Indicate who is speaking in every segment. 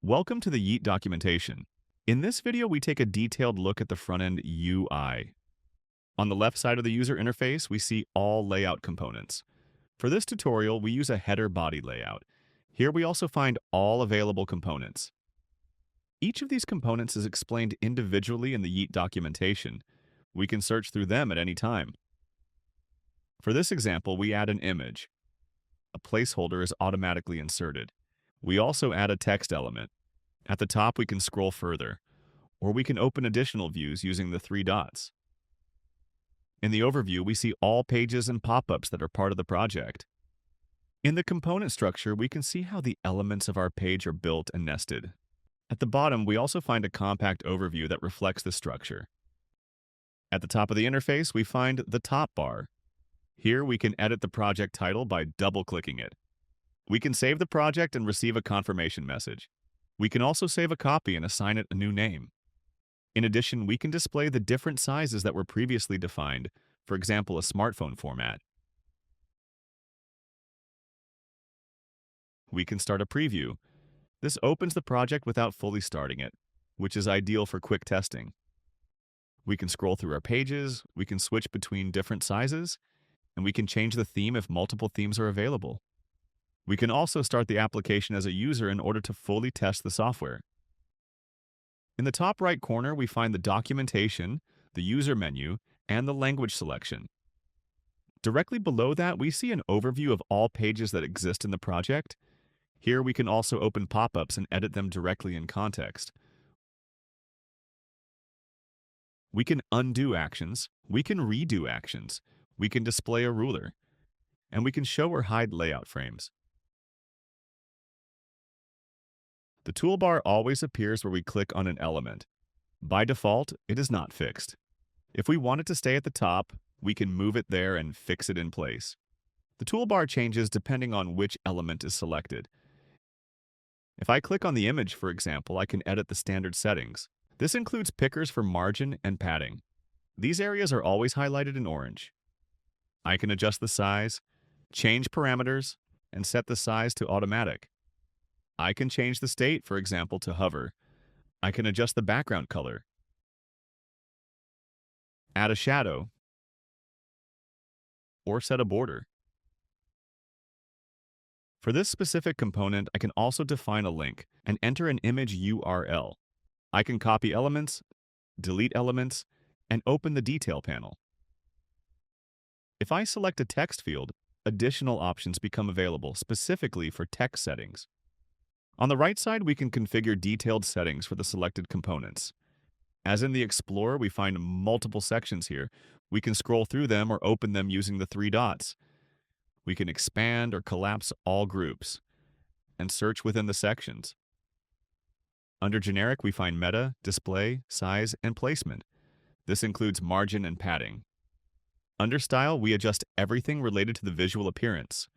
Speaker 1: Welcome to the Yeet documentation. In this video, we take a detailed look at the front-end UI. On the left side of the user interface, we see all layout components. For this tutorial, we use a header body layout. Here we also find all available components. Each of these components is explained individually in the Yeet documentation. We can search through them at any time. For this example, we add an image. A placeholder is automatically inserted. We also add a text element. At the top, we can scroll further, or we can open additional views using the three dots. In the overview, we see all pages and pop-ups that are part of the project. In the component structure, we can see how the elements of our page are built and nested. At the bottom, we also find a compact overview that reflects the structure. At the top of the interface, we find the top bar. Here, we can edit the project title by double-clicking it. We can save the project and receive a confirmation message. We can also save a copy and assign it a new name. In addition, we can display the different sizes that were previously defined, for example, a smartphone format. We can start a preview. This opens the project without fully starting it, which is ideal for quick testing. We can scroll through our pages, we can switch between different sizes, and we can change the theme if multiple themes are available. We can also start the application as a user in order to fully test the software. In the top right corner, we find the documentation, the user menu, and the language selection. Directly below that, we see an overview of all pages that exist in the project. Here we can also open pop-ups and edit them directly in context. We can undo actions, we can redo actions, we can display a ruler, and we can show or hide layout frames. The toolbar always appears where we click on an element. By default, it is not fixed. If we want it to stay at the top, we can move it there and fix it in place. The toolbar changes depending on which element is selected. If I click on the image, for example, I can edit the standard settings. This includes pickers for margin and padding. These areas are always highlighted in orange. I can adjust the size, change parameters, and set the size to automatic. I can change the state, for example, to hover. I can adjust the background color, add a shadow, or set a border. For this specific component, I can also define a link and enter an image URL. I can copy elements, delete elements, and open the detail panel. If I select a text field, additional options become available specifically for text settings. On the right side, we can configure detailed settings for the selected components. As in the Explorer, we find multiple sections here. We can scroll through them or open them using the three dots. We can expand or collapse all groups and search within the sections. Under Generic, we find meta, display, size, and placement. This includes margin and padding. Under Style, we adjust everything related to the visual appearance: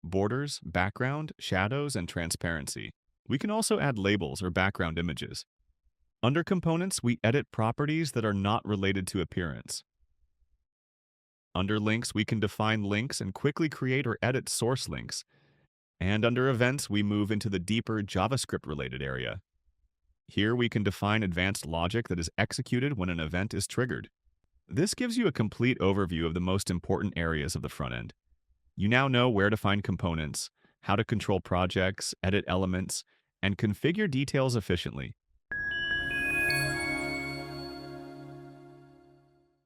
Speaker 1: borders, background, shadows, and transparency. We can also add labels or background images. Under Components, we edit properties that are not related to appearance. Under Links, we can define links and quickly create or edit source links. And under Events, we move into the deeper JavaScript-related area. Here we can define advanced logic that is executed when an event is triggered. This gives you a complete overview of the most important areas of the front end. You now know where to find components, how to control projects, edit elements, and configure details efficiently.